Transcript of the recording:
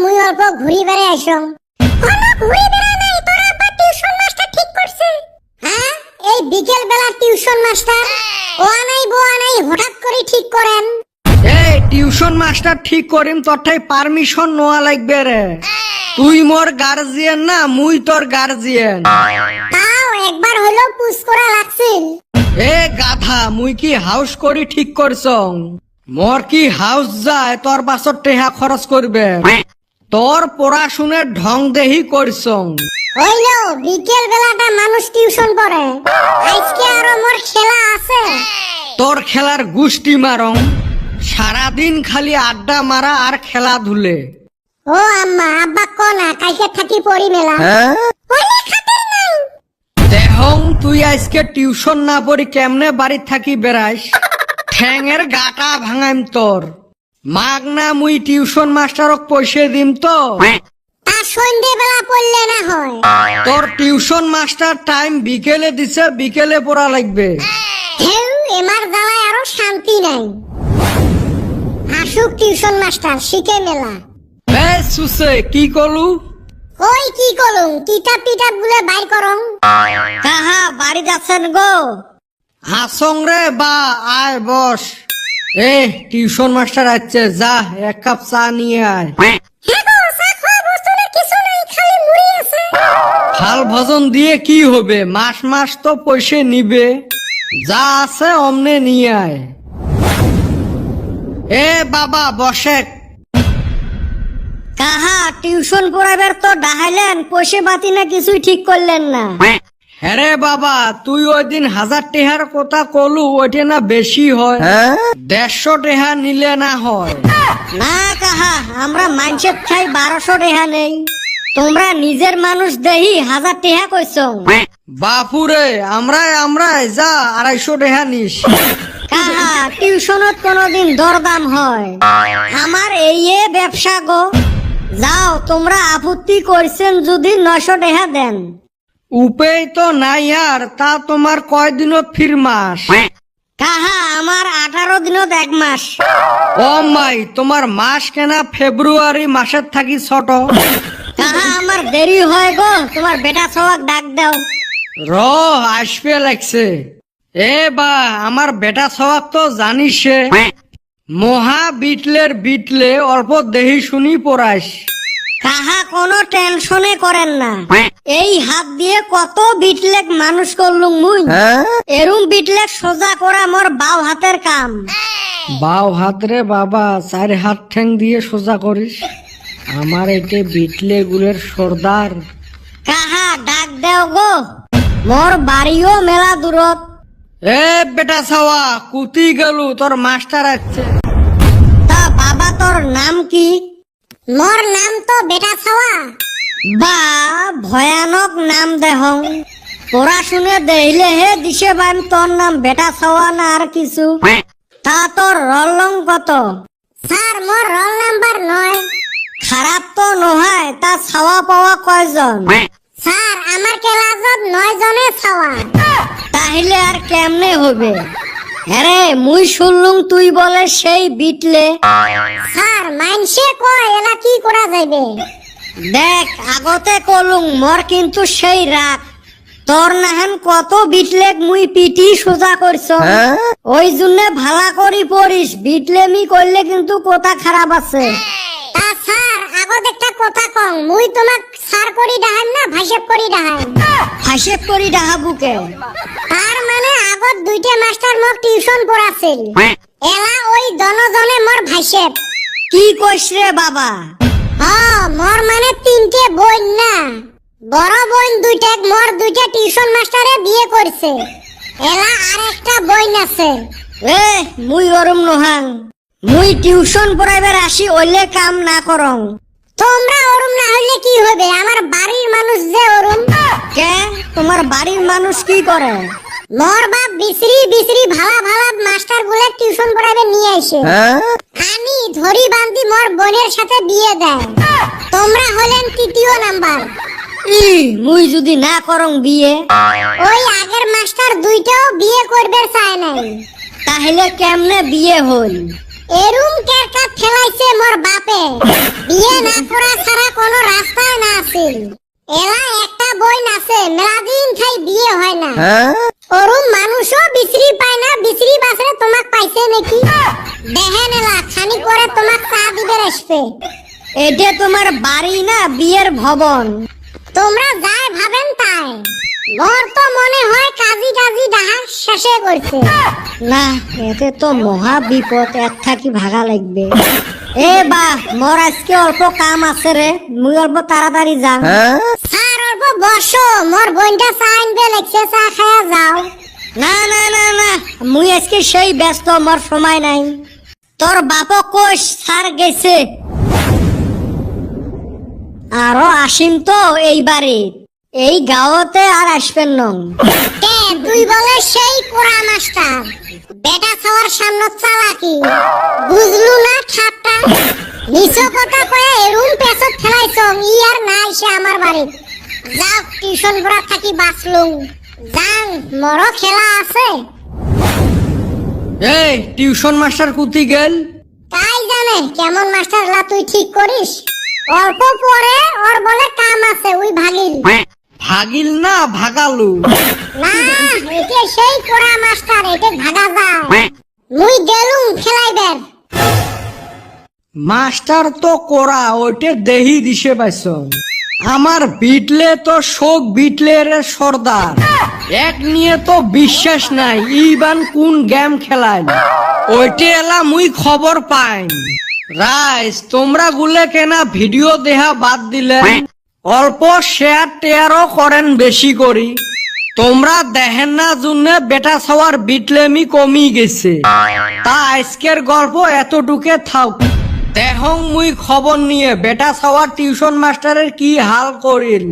মুই অল্প ঘুরি বেড়ে আইসং। কোনো ঘুরি বেড়া নাই, তোর আব্বা টিউশন মাস্টার ঠিক করছে। হ্যাঁ, এই বিকেল বেলা টিউশন মাস্টার ও আনাই হঠাৎ করে ঠিক করেন। এই টিউশন মাস্টার ঠিক করিম তোরটাই পারমিশন নেওয়া লাগবে রে। তুই মোর গার্জিয়ান না, মুই তোর গার্জিয়ান। তাও একবার হলো পুশ করা লাগছিল। এ গাধা, মুই কি হাউস করি ঠিক করছং? মোর কি হাউস যায় তোর বাসর টেহা খরচ করবে? তোর পড়াশুনের ঢং দেহি করছং। হইলো বিকেল বেলাটা মানুষ টিউশন পড়ে, আজকে আরো মোর খেলা আছে। তোর খেলার গুষ্টি মারং, সারাদিন খালি আড্ডা মারা আর খেলা ধুলে। ও আম্মা, আব্বা কোনা কাইকে থাকি পড়ি মেলা। হইলে খাতির নাই। দেহং তুই আজকে টিউশন না পড়ি কেমনে বাড়ি থাকি বেড়াইস? ঠ্যাঙের গাটা ভাঙাইম তোর। মাগ না মুই টিউশন মাস্টারক পয়সা দিম তো। তা সন্ধ্যে বেলা পড়লে না হয়। তোর টিউশন মাস্টার টাইম বিকেলে দিছে, বিকেলে পড়া লাগবে। হেউ, এমার জ্বালায় আরো শান্তি নাই। আসুক টিউশন মাস্টার, শিখে মেলা। বেশ সুসে কি কলু? কই কি করুন, কিতাব টিতাব গুলো বাইর করং। কাহা বাড়ি যাচ্ছেন গো? আসং রে বা, আয় বস। এ টিউশন মাস্টার আসছে, যা এক কাপ চা নিয়ে আয়। হ্যাঁ গো, চা খাওয়া বস্তু না কিছু নাই, খালি মুড়ি আছে। ফাল ভজন দিয়ে কি হবে, মাস মাস তো পয়সা নিবে। যা আছে অমনে নিয়ে আয়। এ বাবা বসে। কাহা টিউশন পড়াবার তো ডাহাইলেন, পয়সা বাতি না কিছুই ঠিক করলেন না। হ্যাঁ বাবা, তুই ওই দিন 1000 টেহার কথা কলু, ওইটা না বেশি হয়? 150 টেহা নিলে না হয়? না কাহা, আমরা মানুষের ঠাই 1200 টাকা নেই। তোমরা নিজের মানুষ দেহি 1000 টাকা কইছো। বাপুরে, আমরাই যা 250 টেহা নিস। কাহা টিউশনত কোনদিন দরদাম হয়? আমার এই ব্যবসা গো। যাও, তোমরা আপত্তি করছেন যদি 900 টাকা দেন। উপায় তো নাই আর, তা তোমার কয়দিনত ফির মাস? কাহা আমার 18 দিনত 1 মাস। ও মাই, তোমার মাস কেনা ফেব্রুয়ারি মাসের থাকি ছোট? কাহা আমার দেরি হয় গো, তোমার বেটা সবাক ডাক দাও। র আসবে লাগছে। এ বা, আমার বেটা স্বভাব তো জানিস, মহা বিটলে অল্প দেহি শুনি পড়াইস। কাহা কোনো টেনশনে করেন না, এই হাত দিয়ে কত বিটলেক মানুষ করলুম মুই। এরম বিটলেক সোজা করা মোর বাও হাতের কাম। বাও হাত রে বাবা, 4 হাত ঠ্যাং দিয়ে সোজা করিস? আমার এতে বিটলে গুলের সর্দার। কাহা ডাক দেও গো, মোর বাড়িও মেলা দূরত। এ বেটা ছাওয়া, কুতি গেলু, তোর মাস্টার আছে। তা বাবা তোর নাম কি? মোর নাম তো বেটা ছাওয়া। বা ভয়ানক নাম দেহং। পড়াশুনে দেইলে হে দিশে বান তোর নাম বেটা ছাওয়া না আর কিছু। তা তোর রোল নং কত? স্যার মোর রোল নাম্বার 9। খারাপ তো নহয়, তা ছাওয়া পাওয়া কয়জন? স্যার আমার ক্লাসত 9 জনে ছাওয়া। তাহলে আর কেমনে হবে? আরে মুই শুনলুম তুই বলে সেই বিটলে। স্যার মাইনসে কয় এলা কি করা যাইবে? দেখ আগতে কলুম মোর কিন্তু সেই রাগ। তোর নাহান কত বিটলেক মুই পিটি সোজা করছ। ওই জন্য ভালা করি পড়িস, বিটলেমি করলে কিন্তু কথা খারাপ আছে। তা স্যার আগত একটা কথা কং, মুই তোমাক স্যার করি ডাহাম না ভাইসেব করি ডাহাম? ভাইসেব করি ডাহাবুকে। তার মানে আগত 2টা মাস্টার মোক টিউশন পড়াছিল, এলা ওই দনজনে মোর ভাইসেব। কি কইছ রে বাবা? মোর মানে 3টে বোন না, বড় বোন 2টা, মোর 2টা টিউশন মাস্টারে বিয়ে করছে, এলা আরেকটা বোন আছে। এ মুই ওরম নহাং, মুই টিউশন পড়াইবার আসি, ওইলে কাম না করং। তোমরা ওরম না হইলে কি হবে? আমার বাড়ির মানুষ যে ওরম। কে তোমার বাড়ির মানুষ কি করে? মোর বাপ বিসরি ভালা মাস্টার গুলো টিউশন পড়াইবে নিয়ে আইছে। আমি ধরি বান্ধি মোর বোনের সাথে বিয়ে দেয়। তোমরা হলেন 3য় নাম্বার। মুই যদি না করং বিয়ে, ওই আগের মাস্টার 2টাও বিয়ে করবে চায় নাই। তাহলে কেমনে বিয়ে হল? এরুম কেরকা ঠেলাইছে মোর বাপে বিয়ে না করা ছাড়া কোনো রাস্তায় না আছিল। এলা একটা বই আছে মেলাদিন খাই বিয়ে হয় না। ওরুম মানুষও বিচরি পায় না, বিচরি বাসরে তোমাক পাইছে নাকি? দেখেন এলা খানি করে তোমাক চা দিবে আসবে। এটা তোমার বাড়ি না বিয়ের ভবন? তোমরা যাই ভাবেন তাই। মোর তো মনে হয় কাজী টাজি ডাহা শেষে করছে। না, এতে তো মহা বিপদ, এক থাকি ভাগা লাগবে। এ বা মোর আজকে অল্প কাম আছে রে, মুই অল্প তাড়াতাড়ি যাম। স্যার অল্প বসো, মোর বোনটা চা আনবে লাগছে, চা খায়া যাও। না না না না, মুই আজকে সেই ব্যস্ত, মোর সময় নাই। তোর বাপ কোষ স্যার গেছে, আরো আসিম তো এইবারে এই গাঁওতে আর আসবেন নং। কে তুই বলে সেই কোরা মাস্টার বেটা খাওয়ার সামনে চালাকি বুঝলু না ঠাট্টা? নিচো কথা কয়ে এরুম পেছত ঠেলাইছ ই আর না এসে আমার বাড়ি। যাও টিউশন পড়া থাকি বাঁচলুম, জান মরো খেলা আছে। এই টিউশন মাস্টার কুতি গেল? তাই জানে কেমন মাস্টার লা তুই ঠিক করিস। অল্প পরে ওর বলে কাম আছে ওই ভাগিল। ভাগিল না ভাগালু? না এটা সেই কোরা মাস্টার, এটা ভাগা যায়। মুই গেলুম খেলাইবার। মাস্টার তো কোরা, ওইটে দেহি দিশে পাইছ। আমার বিটলে তো শোক বিটলে রে সর্দার, এক নিয়ে তো বিশ্বাস নাই ইবান কোন গেম খেলায়। ওইটে এলা মুই খবর পাই। রাইস তোমরা গুলে কেনা ভিডিও দেহা বাদ দিলে, অল্প শেয়ার টেয়ারও করেন বেশি করি। তোমরা দেখেন না জুনে বেটা সবার বিটলেমি কমি গেছে। তা আজকের গল্প এতটুকে থাক। দেখং মুই খবর নিয়ে বেটা সবার টিউশন মাস্টারের কি হাল করিল।